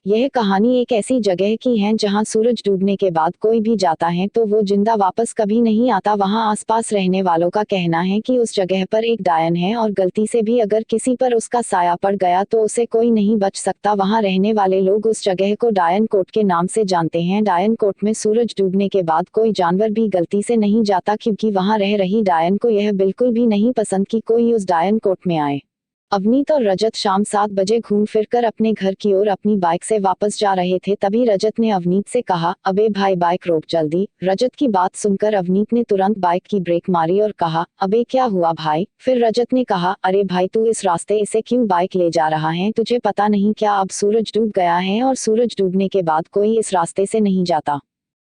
यह कहानी एक ऐसी जगह की है जहां सूरज डूबने के बाद कोई भी जाता है तो वो जिंदा वापस कभी नहीं आता। वहां आसपास रहने वालों का कहना है कि उस जगह पर एक डायन है और गलती से भी अगर किसी पर उसका साया पड़ गया तो उसे कोई नहीं बच सकता। वहां रहने वाले लोग उस जगह को डायन कोट के नाम से जानते हैं। डायन कोट में सूरज डूबने के बाद कोई जानवर भी गलती से नहीं जाता, क्योंकि वहां रह रही डायन को यह बिल्कुल भी नहीं पसंद कि कोई उस डायन कोट में आए। अवनीत और रजत शाम 7 बजे घूम फिरकर अपने घर की ओर अपनी बाइक से वापस जा रहे थे। तभी रजत ने अवनीत से कहा, अबे भाई बाइक रोक जल्दी। रजत की बात सुनकर अवनीत ने तुरंत बाइक की ब्रेक मारी और कहा, अबे क्या हुआ भाई। फिर रजत ने कहा, अरे भाई तू इस रास्ते से क्यों बाइक ले जा रहा है, तुझे पता नहीं क्या अब सूरज डूब गया है और सूरज डूबने के बाद कोई इस रास्ते से नहीं जाता।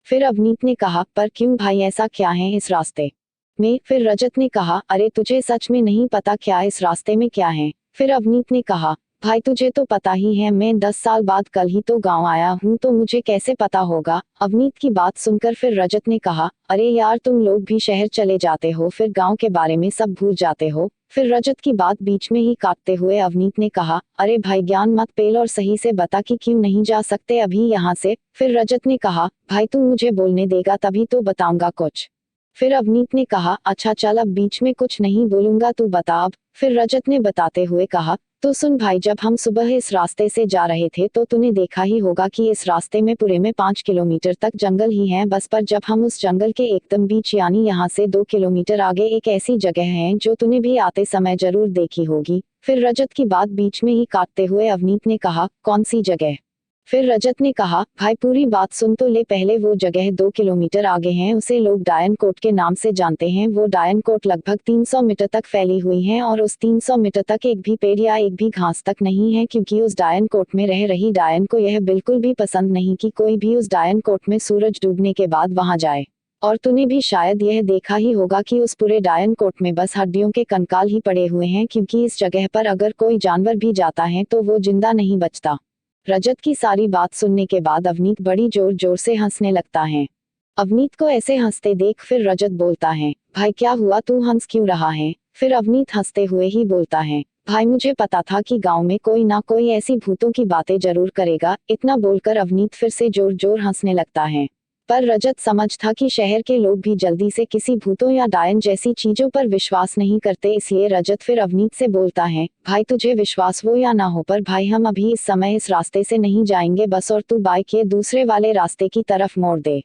फिर अवनीत ने कहा, पर क्यों भाई, ऐसा क्या है इस रास्ते में। फिर रजत ने कहा, अरे तुझे सच में नहीं पता क्या इस रास्ते में क्या है। फिर अवनीत ने कहा, भाई तुझे तो पता ही है, मैं 10 साल बाद कल ही तो गांव आया हूँ, तो मुझे कैसे पता होगा। अवनीत की बात सुनकर फिर रजत ने कहा, अरे यार तुम लोग भी शहर चले जाते हो फिर गांव के बारे में सब भूल जाते हो। फिर रजत की बात बीच में ही काटते हुए अवनीत ने कहा, अरे भाई ज्ञान मत पेल और सही से बता कि क्यों नहीं जा सकते अभी यहाँ से। फिर रजत ने कहा, भाई तू मुझे बोलने देगा तभी तो बताऊंगा कुछ। फिर अवनीत ने कहा, अच्छा चल अब बीच में कुछ नहीं बोलूंगा, तू बता अब। फिर रजत ने बताते हुए कहा, तो सुन भाई, जब हम सुबह इस रास्ते से जा रहे थे तो तूने देखा ही होगा कि इस रास्ते में पूरे में 5 किलोमीटर तक जंगल ही है बस। पर जब हम उस जंगल के एकदम बीच यानी यहाँ से 2 किलोमीटर आगे एक ऐसी जगह है जो तूने भी आते समय जरूर देखी होगी। फिर रजत की बात बीच में ही काटते हुए अवनीत ने कहा, कौन सी जगह। फिर रजत ने कहा, भाई पूरी बात सुन तो ले पहले। वो जगह 2 किलोमीटर आगे है, उसे लोग डायन कोट के नाम से जानते हैं। वो डायन कोट लगभग 300 मीटर तक फैली हुई है और उस 300 मीटर तक एक भी पेड़ या एक भी घास तक नहीं है, क्योंकि उस डायन कोट में रह रही डायन को यह बिल्कुल भी पसंद नहीं कि कोई भी उस डायन कोट में सूरज डूबने के बाद वहां जाए। और तूने भी शायद यह देखा ही होगा कि उस पूरे डायन कोट में बस हड्डियों के कंकाल ही पड़े हुए हैं, क्योंकि इस जगह पर अगर कोई जानवर भी जाता है तो वो जिंदा नहीं बचता। रजत की सारी बात सुनने के बाद अवनीत बड़ी जोर जोर से हंसने लगता है। अवनीत को ऐसे हंसते देख फिर रजत बोलता है, भाई क्या हुआ, तू हंस क्यों रहा है। फिर अवनीत हंसते हुए ही बोलता है, भाई मुझे पता था कि गांव में कोई ना कोई ऐसी भूतों की बातें जरूर करेगा। इतना बोलकर अवनीत फिर से जोर जोर हंसने लगता है। पर रजत समझ था कि शहर के लोग भी जल्दी से किसी भूतों या डायन जैसी चीजों पर विश्वास नहीं करते, इसलिए रजत फिर अवनीत से बोलता है, भाई तुझे विश्वास हो या ना हो पर भाई हम अभी इस समय इस रास्ते से नहीं जाएंगे बस, और तू बाइक ये दूसरे वाले रास्ते की तरफ मोड़ दे।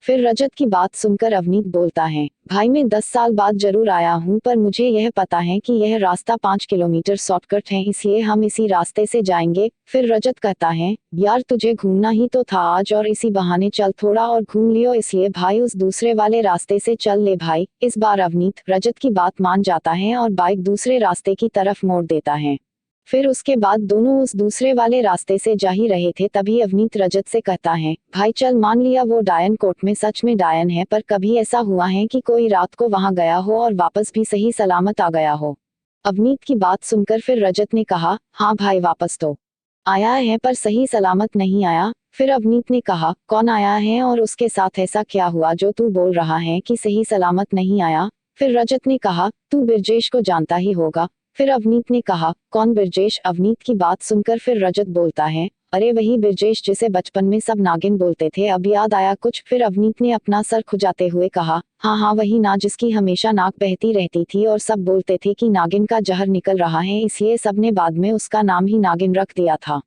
फिर रजत की बात सुनकर अवनीत बोलता है, भाई मैं 10 साल बाद जरूर आया हूँ, पर मुझे यह पता है कि यह रास्ता 5 किलोमीटर शॉर्टकट है, इसलिए हम इसी रास्ते से जाएंगे। फिर रजत कहता है, यार तुझे घूमना ही तो था आज, और इसी बहाने चल थोड़ा और घूम लियो, इसलिए भाई उस दूसरे वाले रास्ते से चल ले भाई। इस बार अवनीत रजत की बात मान जाता है और बाइक दूसरे रास्ते की तरफ मोड़ देता है। फिर उसके बाद दोनों उस दूसरे वाले रास्ते से जा ही रहे थे, तभी अवनीत रजत से कहता है, भाई चल मान लिया वो डायन कोट में सच में डायन है, पर कभी ऐसा हुआ है कि कोई रात को वहां गया हो और वापस भी सही सलामत आ गया हो। अवनीत की बात सुनकर फिर रजत ने कहा, हाँ भाई वापस तो आया है पर सही सलामत नहीं आया। फिर अवनीत ने कहा, कौन आया है और उसके साथ ऐसा क्या हुआ जो तू बोल रहा है कि सही सलामत नहीं आया। फिर रजत ने कहा, तू बिरजेश को जानता ही होगा। फिर अवनीत ने कहा, कौन बिरजेश। अवनीत की बात सुनकर फिर रजत बोलता है, अरे वही बिरजेश जिसे बचपन में सब नागिन बोलते थे, अब याद आया कुछ। फिर अवनीत ने अपना सर खुजाते हुए कहा, हाँ हाँ वही ना, जिसकी हमेशा नाक बहती रहती थी और सब बोलते थे कि नागिन का जहर निकल रहा है, इसलिए सबने बाद में उसका नाम ही नागिन रख दिया था।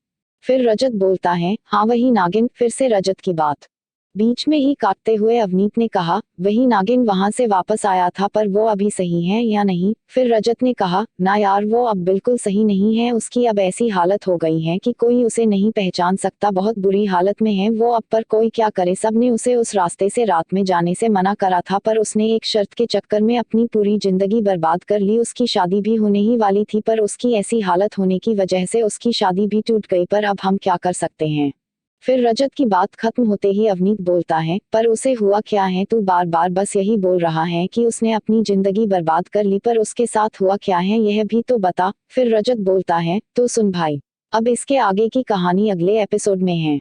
फिर रजत बोलता है, हाँ वही नागिन। फिर से रजत की बात बीच में ही काटते हुए अवनीत ने कहा, वही नागिन वहां से वापस आया था, पर वो अभी सही है या नहीं। फिर रजत ने कहा, ना यार वो अब बिल्कुल सही नहीं है, उसकी अब ऐसी हालत हो गई है कि कोई उसे नहीं पहचान सकता, बहुत बुरी हालत में है वो अब, पर कोई क्या करे। सबने उसे उस रास्ते से रात में जाने से मना करा था, पर उसने एक शर्त के चक्कर में अपनी पूरी जिंदगी बर्बाद कर ली। उसकी शादी भी होने ही वाली थी, पर उसकी ऐसी हालत होने की वजह से उसकी शादी भी टूट गई, पर अब हम क्या कर सकते हैं। फिर रजत की बात खत्म होते ही अवनीत बोलता है, पर उसे हुआ क्या है, तू बार बार बस यही बोल रहा है कि उसने अपनी जिंदगी बर्बाद कर ली, पर उसके साथ हुआ क्या है यह भी तो बता। फिर रजत बोलता है, तो सुन भाई, अब इसके आगे की कहानी अगले एपिसोड में है।